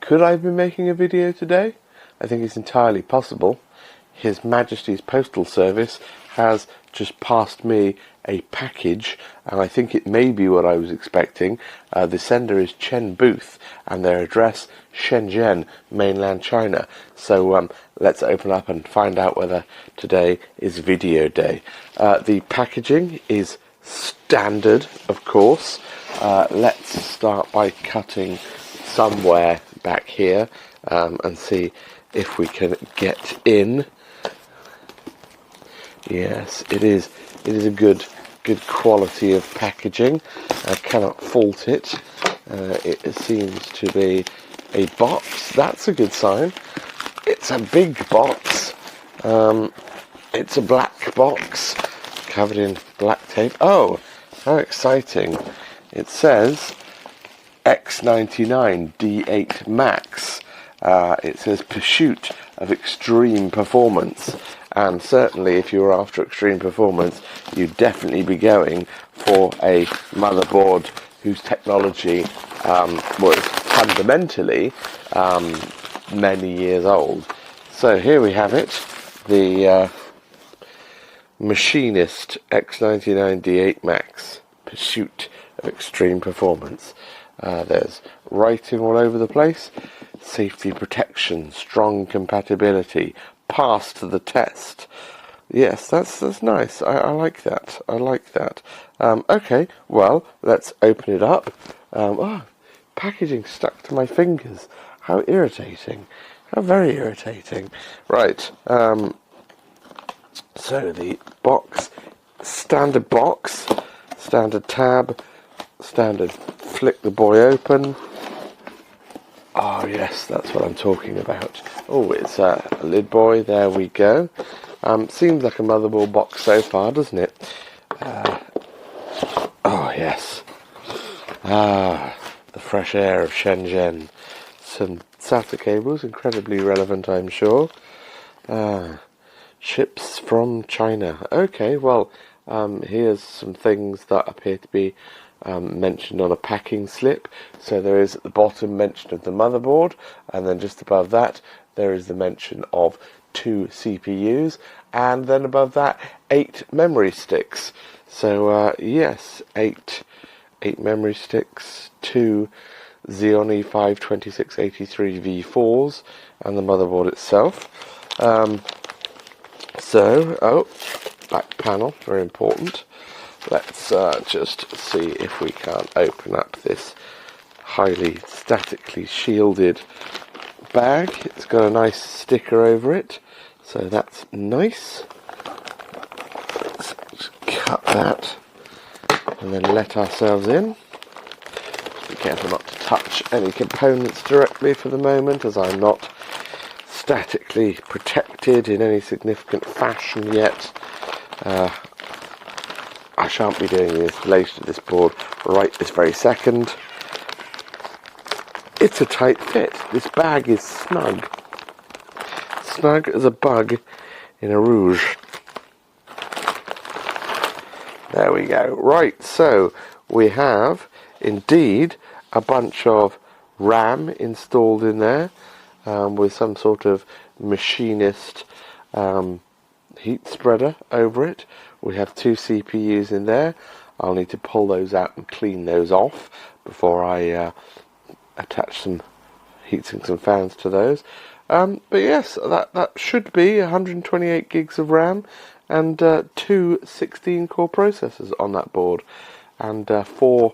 Could I be making a video today? I think it's entirely possible. His Majesty's Postal Service has just passed me a package, and I think it may be what I was expecting. The sender is Chen Booth, and their address Shenzhen, mainland China. So let's open up and find out whether today is video day. The packaging is standard, of course. Let's start by cutting somewhere back here and see if we can get in. Yes, it is a good quality of packaging. I cannot fault it. It seems to be a box. That's a good sign. It's a big box. It's a black box covered in black tape. Oh, how exciting. It says X99 D8 Max. It says Pursuit of Extreme Performance. And certainly if you're after extreme performance, you'd definitely be going for a motherboard whose technology was fundamentally many years old. So here we have it, the Machinist X99 D8 Max, Pursuit of Extreme Performance. There's writing all over the place. Safety protection, strong compatibility, passed the test. Yes, that's nice. I like that. I like that. Okay, well, let's open it up. Oh, packaging stuck to my fingers. How irritating. How very irritating. Right, so the box, standard tab, standard flick the boy open. Oh yes, that's what I'm talking about. Oh, it's a lid boy, there we go. Seems like a motherboard box so far, doesn't it? Oh yes. The fresh air of Shenzhen. Some SATA cables, incredibly relevant I'm sure. Ships from China. Okay, well, here's some things that appear to be mentioned on a packing slip. So there is at the bottom mention of the motherboard, and then just above that there is the mention of 2 CPUs, and then above that 8 memory sticks. So yes, 8 memory sticks, 2 Xeon E5-2683 V4s, and the motherboard itself. Back panel, very important. Let's just see if we can't open up this highly statically shielded bag. It's got a nice sticker over it, so that's nice. Let's just cut that and then let ourselves in. Be careful not to touch any components directly for the moment, as I'm not statically protected in any significant fashion yet. I shan't be doing the installation of this board right this very second. It's a tight fit. This bag is snug. Snug as a bug in a rouge. There we go. Right, so we have indeed a bunch of RAM installed in there with some sort of machinist heat spreader over it. We have 2 CPUs in there. I'll need to pull those out and clean those off before I attach some heatsinks and fans to those. But yes, that should be 128 gigs of RAM and 2 16-core processors on that board, and 4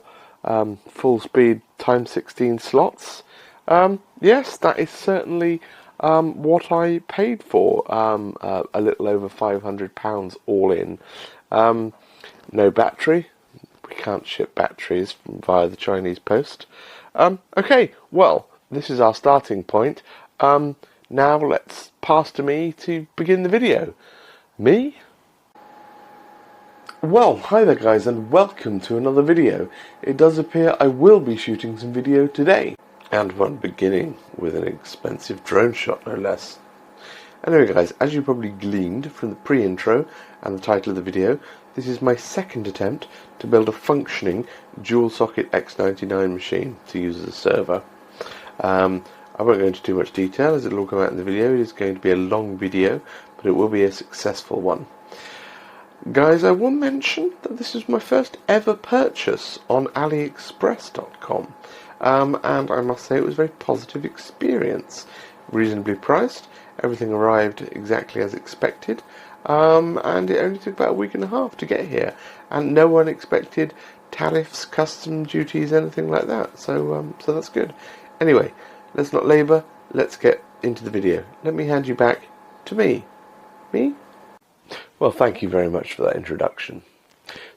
full-speed x16 slots. Yes, that is certainly what I paid for, a little over £500 all in. No battery. We can't ship batteries via the Chinese post. Okay, well, this is our starting point. Now let's pass to me to begin the video. Me? Well, hi there guys, and welcome to another video. It does appear I will be shooting some video today, and one beginning with an expensive drone shot, no less. Anyway guys, as you probably gleaned from the pre-intro and the title of the video, this is my second attempt to build a functioning dual socket X99 machine to use as a server. I won't go into too much detail as it'll all come out in the video. It is going to be a long video, but it will be a successful one. Guys, I will mention that this is my first ever purchase on AliExpress.com, and I must say it was a very positive experience. Reasonably priced, everything arrived exactly as expected, and it only took about a week and a half to get here, and no one expected tariffs, custom duties, anything like that, so that's good. Anyway, let's not labour, let's get into the video. Let me hand you back to me. Me? Well, thank you very much for that introduction.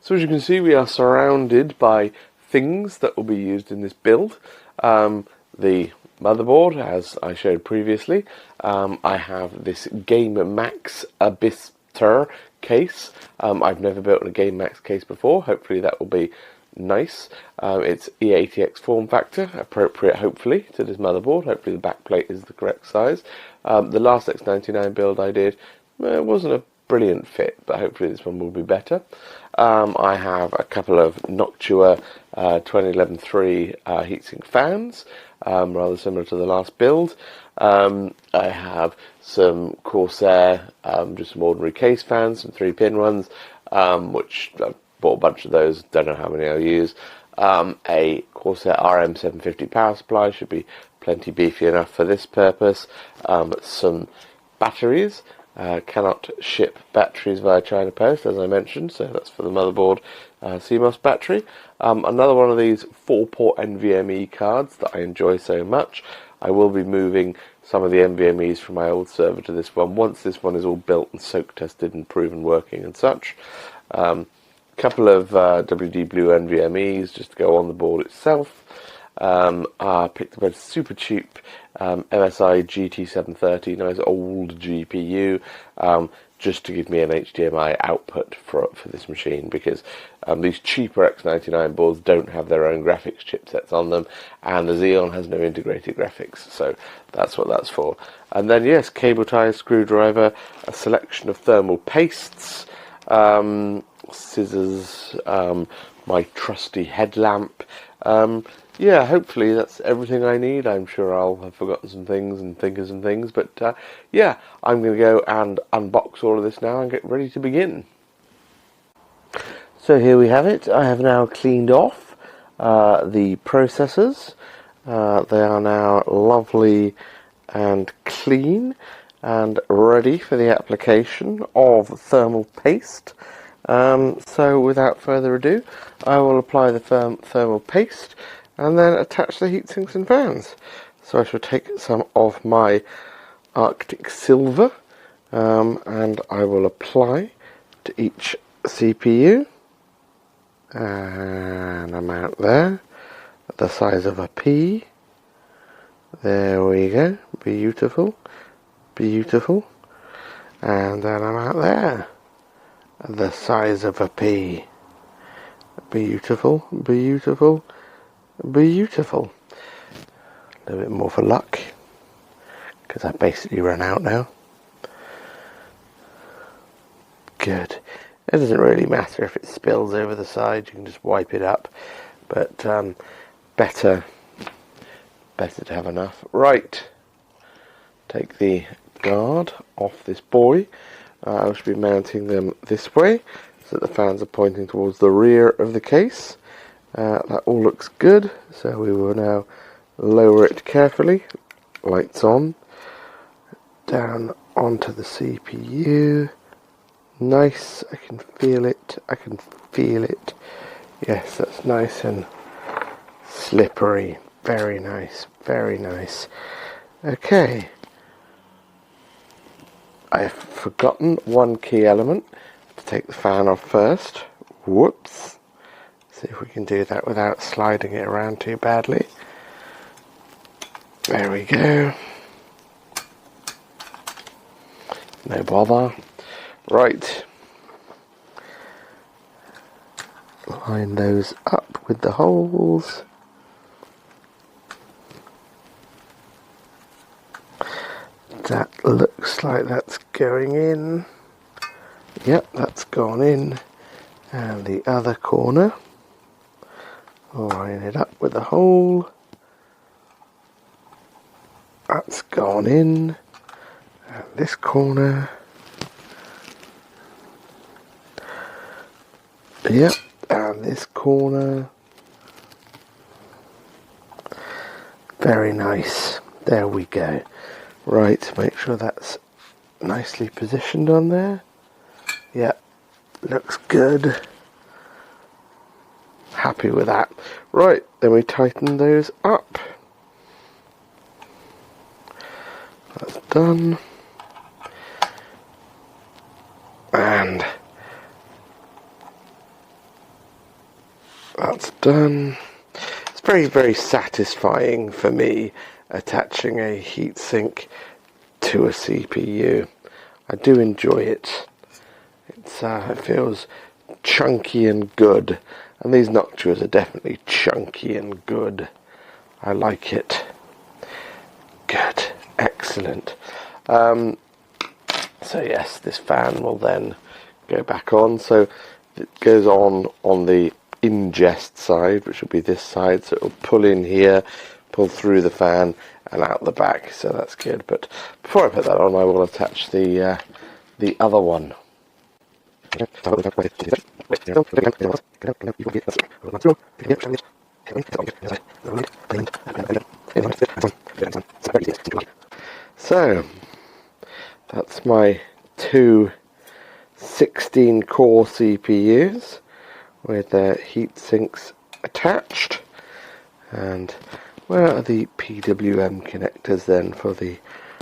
So as you can see, we are surrounded by things that will be used in this build. The motherboard, as I showed previously. I have this Game Max Abysster case. I've never built a Game Max case before. Hopefully that will be nice. It's E80X form factor, appropriate hopefully to this motherboard. Hopefully the backplate is the correct size. The last X99 build I did wasn't a brilliant fit, but hopefully this one will be better. I have a couple of Noctua 2011-3 heatsink fans, rather similar to the last build. I have some Corsair, just some ordinary case fans, some 3-pin ones, which I've bought a bunch of those, don't know how many I'll use. A Corsair RM750 power supply should be plenty beefy enough for this purpose. Some batteries. Cannot ship batteries via China Post, as I mentioned, so that's for the motherboard CMOS battery. Another one of these 4-port NVMe cards that I enjoy so much. I will be moving some of the NVMEs from my old server to this one once this one is all built and soak tested and proven working and such. Couple of WD Blue NVMEs just to go on the board itself. I picked up a super cheap MSI GT730, nice old GPU, just to give me an HDMI output for this machine, because these cheaper X99 boards don't have their own graphics chipsets on them, and the Xeon has no integrated graphics, so that's what that's for. And then yes, cable tie, screwdriver, a selection of thermal pastes, scissors, my trusty headlamp. Yeah, hopefully that's everything I need. I'm sure I'll have forgotten some things and think of some things, but yeah, I'm going to go and unbox all of this now and get ready to begin. So here we have it. I have now cleaned off the processors. They are now lovely and clean and ready for the application of thermal paste. So without further ado, I will apply the thermal paste and then attach the heatsinks and fans. So I shall take some of my Arctic Silver and I will apply to each CPU an amount there, the size of a pea. There we go, beautiful, beautiful. And then amount there, the size of a pea. Beautiful, beautiful, beautiful. A little bit more for luck, because I've basically run out now. Good. It doesn't really matter if it spills over the side, you can just wipe it up, but better to have enough. Right, take the guard off this boy. I should be mounting them this way, so that the fans are pointing towards the rear of the case. That all looks good, so we will now lower it carefully, lights on, down onto the CPU. Nice, I can feel it, I can feel it. Yes, that's nice and slippery, very nice, very nice. Okay, I've forgotten one key element, to take the fan off first. Whoops. See if we can do that without sliding it around too badly. There we go. No bother. Right. Line those up with the holes. That looks like that's going in. Yep, that's gone in. And the other corner. Line it up with a hole. that's gone in. This corner. Yep, and this corner. Very nice. There we go. Right, make sure that's nicely positioned on there. Yep, looks good. Happy with that. Right, then we tighten those up. That's done. And that's done. It's very, very satisfying for me attaching a heatsink to a CPU. I do enjoy it. It feels chunky and good, and these Noctuas are definitely chunky and good. I like it. Good, excellent. So yes, this fan will then go back on. So it goes on the ingest side, which will be this side. So it will pull in here, pull through the fan, and out the back. So that's good. But before I put that on, I will attach the other one. So that's my two 16-core CPUs with their heat sinks attached. And where are the PWM connectors then for the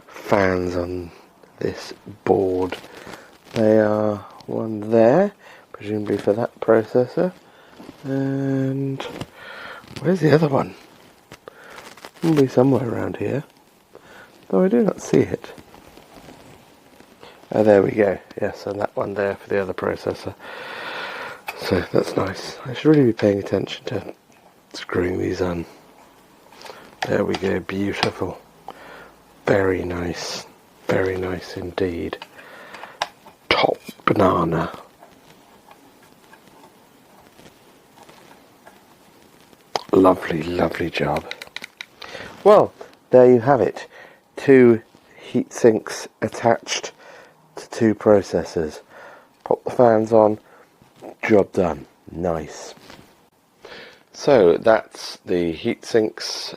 fans on this board? They are one there, presumably for that processor. And where's the other one? It'll be somewhere around here, though I do not see it. Oh, there we go. Yes, and that one there for the other processor. So that's nice. I should really be paying attention to screwing these on. There we go. Beautiful. Very nice. Very nice indeed. Top banana. Lovely, lovely job. Well, there you have it. Two heat sinks attached to two processors. Pop the fans on. Job done. Nice. So that's the heat sinks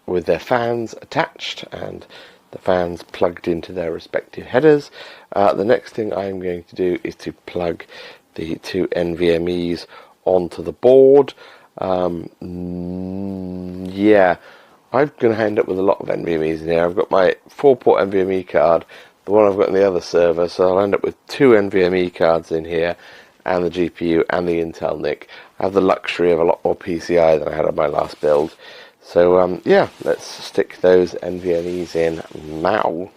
with their fans attached and the fans plugged into their respective headers. The next thing I'm going to do is to plug the two NVMEs onto the board. Yeah, I'm going to end up with a lot of NVMEs in here. I've got my 4-port NVMe card, the one I've got in the other server, so I'll end up with two NVMe cards in here, and the GPU and the Intel NIC. I have the luxury of a lot more PCI than I had on my last build. So yeah, let's stick those NVMEs in now.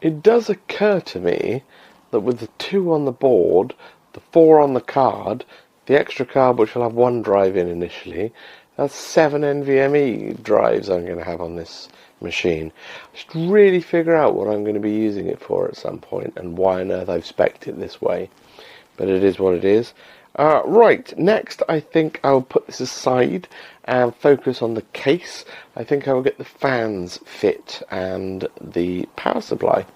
It does occur to me that with the 2 on the board, the 4 on the card, the extra card which will have 1 drive in initially, that's 7 NVMe drives I'm going to have on this machine. I should really figure out what I'm going to be using it for at some point and why on earth I've spec'd it this way. But it is what it is. Right, next I think I'll put this aside and focus on the case. I think I will get the fans fit and the power supply.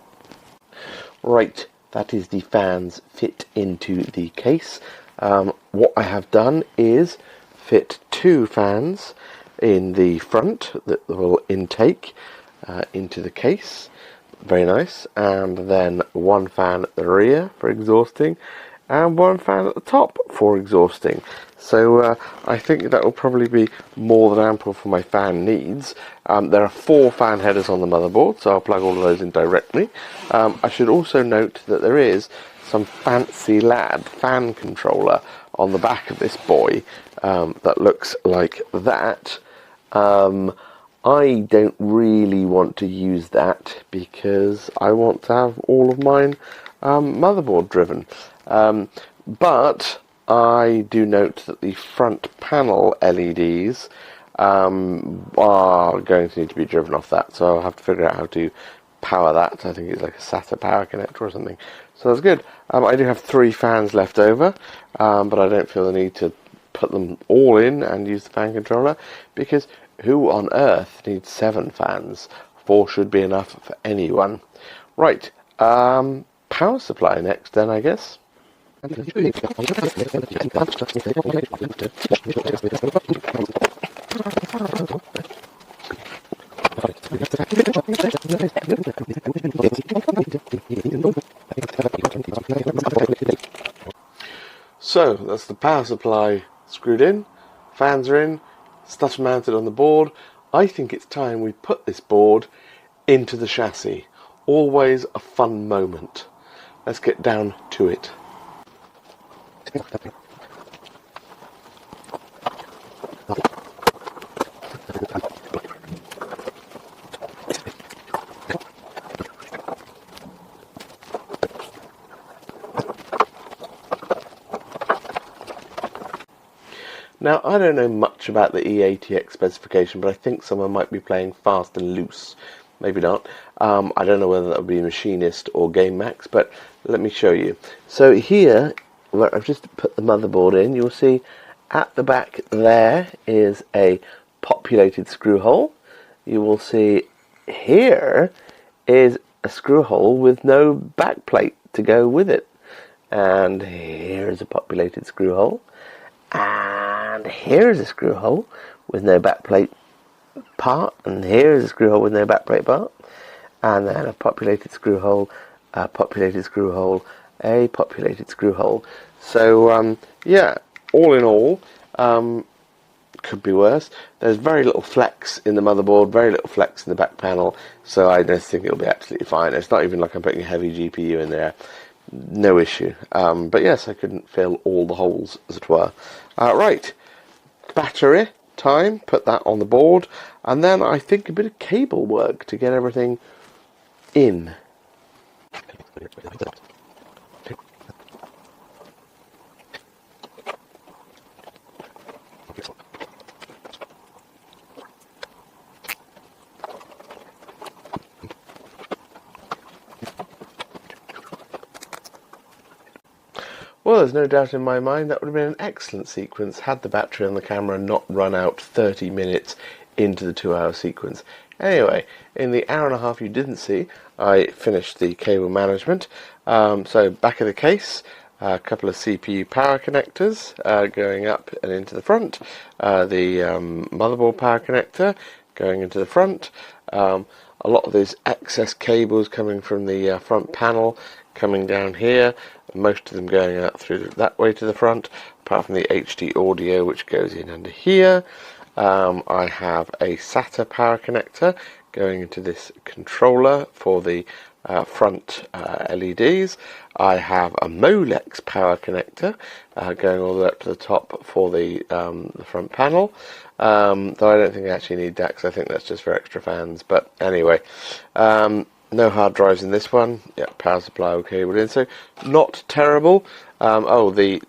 Right, that is the fans fit into the case. What I have done is fit 2 fans in the front that will intake into the case. Very nice. And then 1 fan at the rear for exhausting and 1 fan at the top for exhausting. So I think that will probably be more than ample for my fan needs. There are 4 fan headers on the motherboard, so I'll plug all of those in directly. I should also note that there is some fancy lad fan controller on the back of this boy that looks like that. I don't really want to use that because I want to have all of mine motherboard driven. But I do note that the front panel LEDs are going to need to be driven off that, so I'll have to figure out how to power that. I think it's like a SATA power connector or something. So that's good. I do have 3 fans left over, but I don't feel the need to put them all in and use the fan controller, because who on earth needs 7 fans? 4 should be enough for anyone. Right, power supply next then, I guess. So that's the power supply screwed in, fans are in, stuff's mounted on the board. I think it's time we put this board into the chassis. Always a fun moment. Let's get down to it. Now, I don't know much about the E80X specification, but I think someone might be playing fast and loose. Maybe not. I don't know whether that would be Machinist or Game Max, but let me show you. So here, where I've just put the motherboard in, you'll see at the back there is a populated screw hole. You will see here is a screw hole with no backplate to go with it. And here's a populated screw hole. And here's a screw hole with no backplate part, and here's a screw hole with no backplate part, and then a populated screw hole, a populated screw hole, a populated screw hole. So yeah, all in all, could be worse. There's very little flex in the motherboard, very little flex in the back panel, so I just think it'll be absolutely fine. It's not even like I'm putting a heavy GPU in there. No issue. But yes, I couldn't fill all the holes, as it were. Right, battery time, put that on the board, and then I think a bit of cable work to get everything in. Well, there's no doubt in my mind that would have been an excellent sequence had the battery on the camera not run out 30 minutes into the 2-hour sequence. Anyway, in the hour and a half you didn't see, I finished the cable management. So back of the case, a couple of CPU power connectors going up and into the front, the motherboard power connector going into the front, a lot of these excess cables coming from the front panel coming down here, most of them going out through that way to the front, apart from the HD audio which goes in under here. I have a SATA power connector going into this controller for the front LEDs. I have a Molex power connector going all the way up to the top for the front panel, though I don't think I actually need that because I think that's just for extra fans, but anyway. No hard drives in this one. Yeah, power supply all cabled in, so not terrible. Oh, the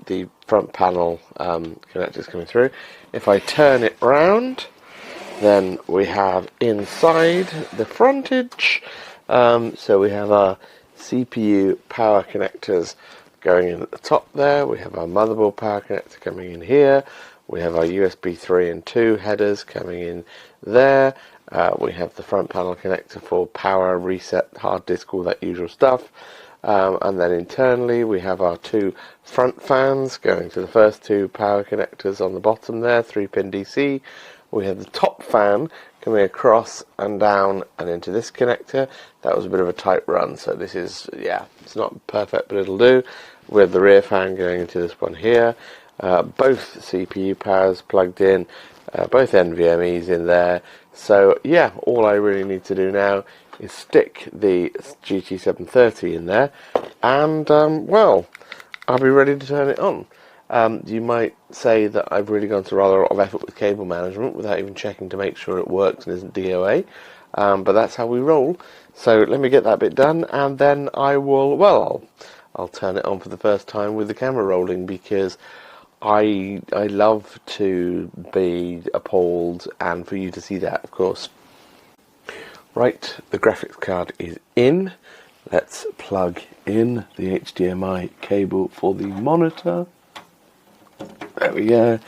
front panel connectors coming through. If I turn it round, then we have inside the frontage. So we have our CPU power connectors going in at the top there. We have our motherboard power connector coming in here. We have our USB 3 and 2 headers coming in there. We have the front panel connector for power, reset, hard disk, all that usual stuff. And then internally we have our 2 front fans going to the first 2 power connectors on the bottom there, 3-pin DC. We have the top fan coming across and down and into this connector. That was a bit of a tight run, so this is, yeah, it's not perfect, but it'll do. We have the rear fan going into this one here. Both CPU powers plugged in, both NVMEs in there. So yeah, all I really need to do now is stick the GT730 in there, and well, I'll be ready to turn it on. You might say that I've really gone to rather a lot of effort with cable management without even checking to make sure it works and isn't DOA, but that's how we roll. So let me get that bit done, and then I will, well, I'll turn it on for the first time with the camera rolling, because I love to be appalled and for you to see that, of course. Right, the graphics card is in. Let's plug in the HDMI cable for the monitor. There we go.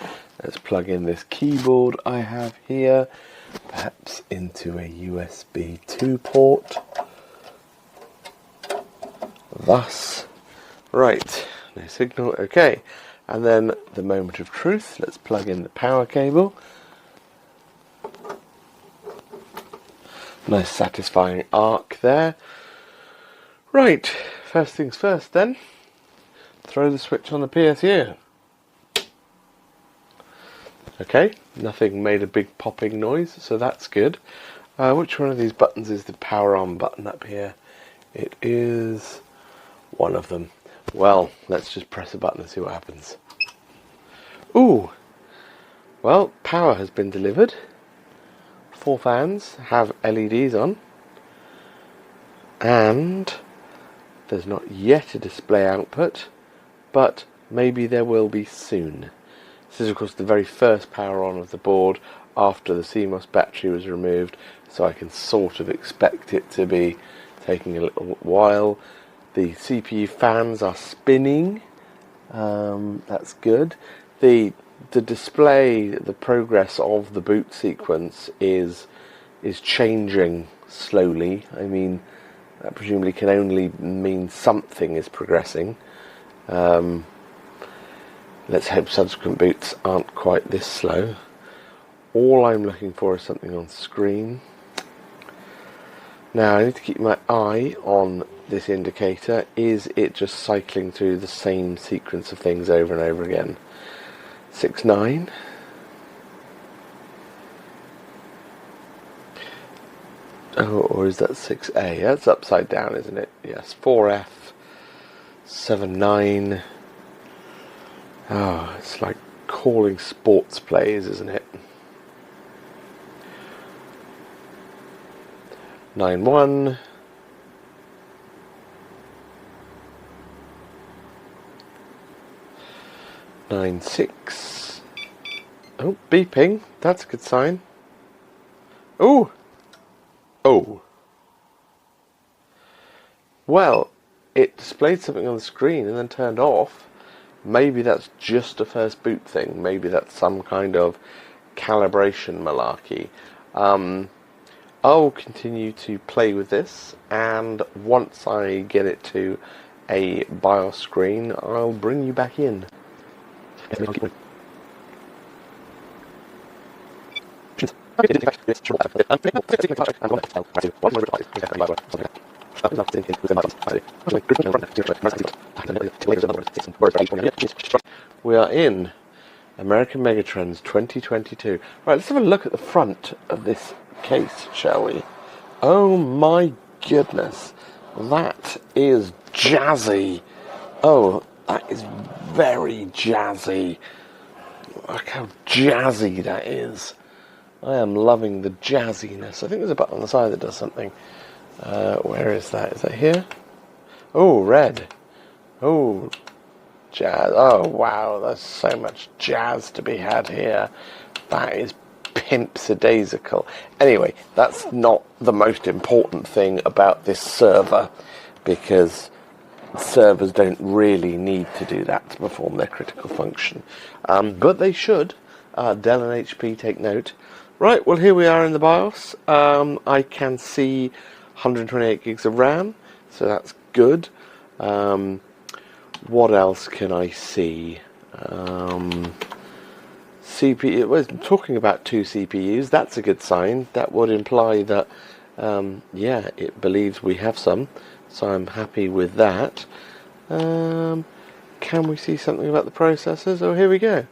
Let's plug in this keyboard I have here, perhaps into a USB 2 port. Thus. Right, no signal, okay. And then the moment of truth, let's plug in the power cable. Nice satisfying arc there. Right, first things first then. Throw the switch on the PSU. Okay, nothing made a big popping noise, so that's good. Which one of these buttons is the power on button up here? It is one of them. Well, let's just press a button and see what happens. Ooh! Well, power has been delivered. 4 fans have LEDs on. And there's not yet a display output, but maybe there will be soon. This is of course the very first power on of the board after the CMOS battery was removed, so I can sort of expect it to be taking a little while. The CPU fans are spinning, that's good. The display, the progress of the boot sequence is changing slowly. I mean, that presumably can only mean something is progressing. Let's hope subsequent boots aren't quite this slow. All I'm looking for is something on screen. Now I need to keep my eye on this indicator. Is it just cycling through the same sequence of things over and over again? 6.9. Oh, or is that 6A? That's upside down, isn't it? Yes, 4F, 7.9. Oh, it's like calling sports plays, isn't it? 9.1. 9.6. Oh, beeping. That's a good sign. Oh! Oh. Well, it displayed something on the screen and then turned off. Maybe that's just a first boot thing. Maybe that's some kind of calibration malarkey. I'll continue to play with this, and once I get it to a BIOS screen, I'll bring you back in. We are in American Megatrends 2022. Right, let's have a look at the front of this case, shall we? Oh my goodness, that is jazzy. Oh, that is very jazzy. Look how jazzy that is. I am loving the jazziness. I think there's a button on the side that does something. Where is that? Is that here? Oh, red. Oh, jazz. Oh, wow. There's so much jazz to be had here. That is pimpsadaisical. Anyway, that's not the most important thing about this server, because servers don't really need to do that to perform their critical function. But they should. Dell and HP take note. Right, well, here we are in the BIOS. I can see 128 gigs of RAM, so that's good. What else can I see? CPU. Well, talking about 2 CPUs, that's a good sign. That would imply that, yeah, it believes we have some, so I'm happy with that. Can we see something about the processors? Oh, here we go.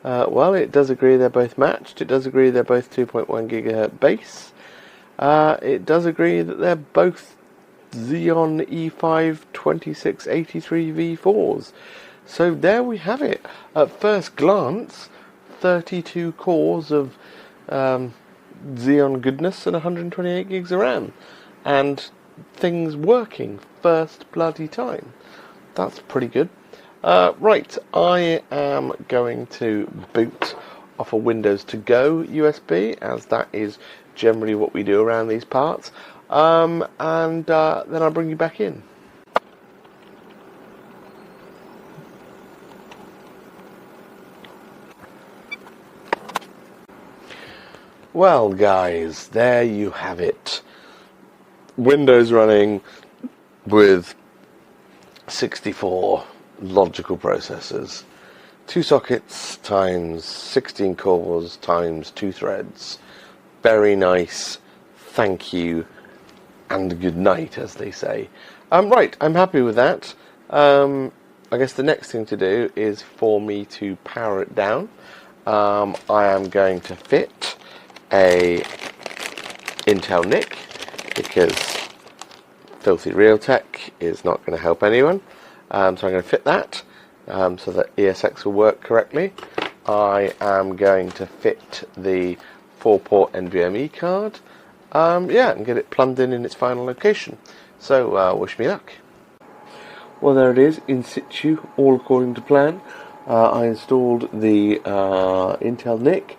Well, it does agree they're both matched. It does agree they're both 2.1 gigahertz base. It does agree that they're both Xeon E5-2683 V4s. So there we have it. At first glance, 32 cores of Xeon goodness and 128 gigs of RAM. And things working first bloody time. That's pretty good. Right, I am going to boot off a Windows to Go USB, as that is generally what we do around these parts, and then I'll bring you back in. Well guys, there you have it. Windows running with 64 logical processors. 2 sockets times 16 cores times 2 threads. Very nice, thank you, and good night, as they say. Right, I'm happy with that. I guess the next thing to do is for me to power it down. I am going to fit a Intel NIC, because filthy Realtek is not going to help anyone. So I'm going to fit that so that ESX will work correctly. I am going to fit the 4-port NVMe card, yeah, and get it plumbed in its final location. So wish me luck. Well, there it is, in situ, all according to plan. I installed the Intel NIC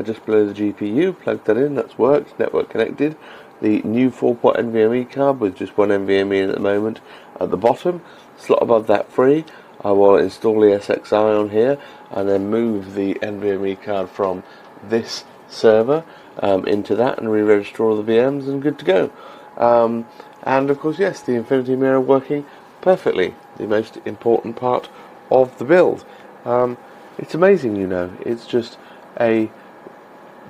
just below the GPU, plugged that in, that's worked, network connected. The new 4-port NVMe card with just one NVMe in at the moment at the bottom, slot above that free. I will install the SXI on here and then move the NVMe card from this server into that and re-register all the VMs and good to go. And of course, yes, the Infinity Mirror working perfectly, the most important part of the build. It's amazing, you know, it's just a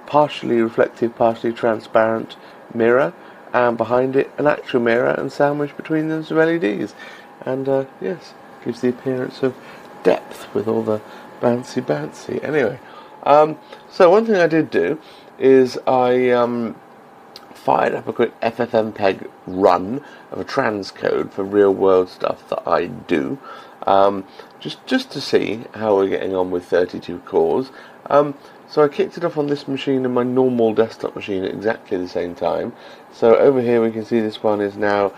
partially reflective, partially transparent mirror, and behind it an actual mirror, and sandwiched between them some LEDs, and yes, gives the appearance of depth with all the bouncy. Anyway, so one thing I did do is I fired up a quick FFmpeg run of a transcode for real world stuff that I do, just to see how we're getting on with 32 cores. So I kicked it off on this machine and my normal desktop machine at exactly the same time. So over here we can see this one is now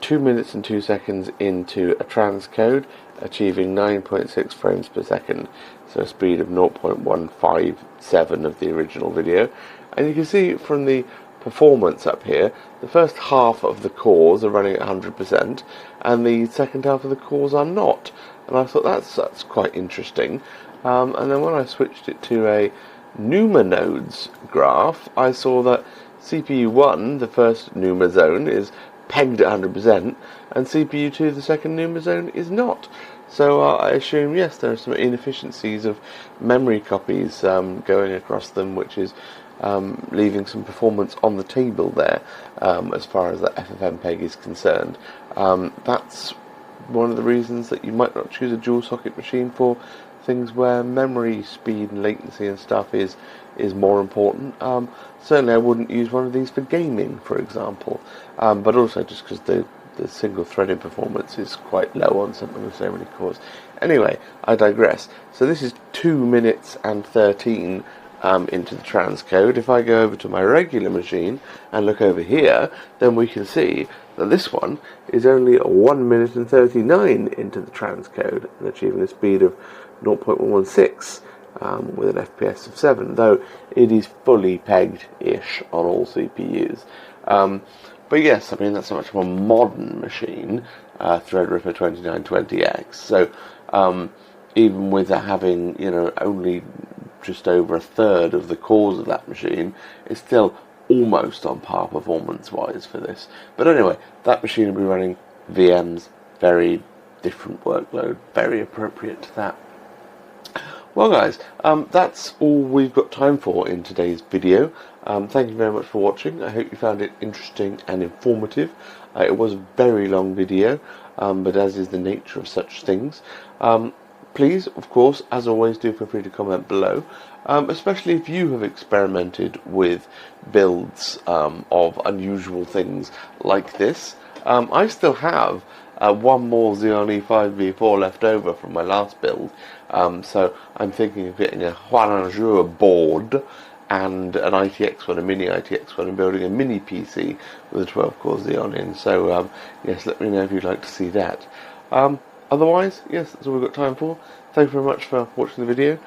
2 minutes and 2 seconds into a transcode, achieving 9.6 frames per second, so a speed of 0.157 of the original video. And you can see from the performance up here, the first half of the cores are running at 100%, and the second half of the cores are not. And I thought that's quite interesting. And then when I switched it to a NUMA nodes graph, I saw that CPU 1, the first NUMA zone, is pegged at 100%, and CPU 2, the second NUMA zone, is not. So I assume, yes, there are some inefficiencies of memory copies going across them, which is leaving some performance on the table there, as far as the FFmpeg is concerned. That's one of the reasons that you might not choose a dual socket machine for things where memory speed and latency and stuff is more important. Certainly I wouldn't use one of these for gaming, for example, but also just because the single threaded performance is quite low on something with so many cores. Anyway, I digress. So this is 2 minutes and 13 into the transcode. If I go over to my regular machine and look over here, then we can see that this one is only 1 minute and 39 into the transcode and achieving a speed of 0.116 with an FPS of 7, though it is fully pegged-ish on all CPUs. But yes, I mean, that's a much more modern machine, Threadripper 2920X. So even with having, you know, only just over a third of the cores of that machine, it's still almost on par performance-wise for this. But anyway, that machine will be running VMs, very different workload, very appropriate to that. Well guys, that's all we've got time for in today's video. Thank you very much for watching. I hope you found it interesting and informative. It was a very long video, but as is the nature of such things. Please, of course, as always, do feel free to comment below, especially if you have experimented with builds of unusual things like this. I still have one more Xeon E5-V4 left over from my last build, so I'm thinking of getting a Jiahuayu board and an ITX one, a mini ITX one, and building a mini PC with a 12-core Xeon in. So yes, let me know if you'd like to see that. Otherwise, yes, that's all we've got time for. Thank you very much for watching the video.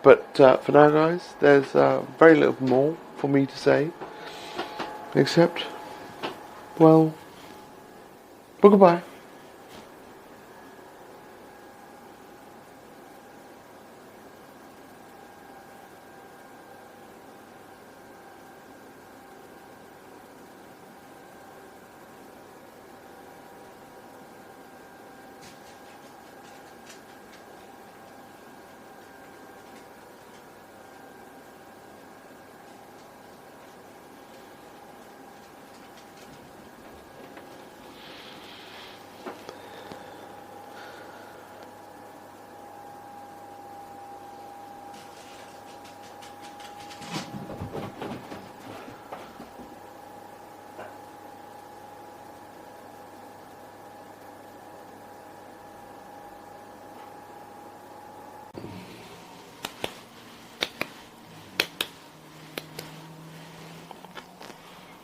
But for now, guys, there's very little more for me to say. Except, well, goodbye.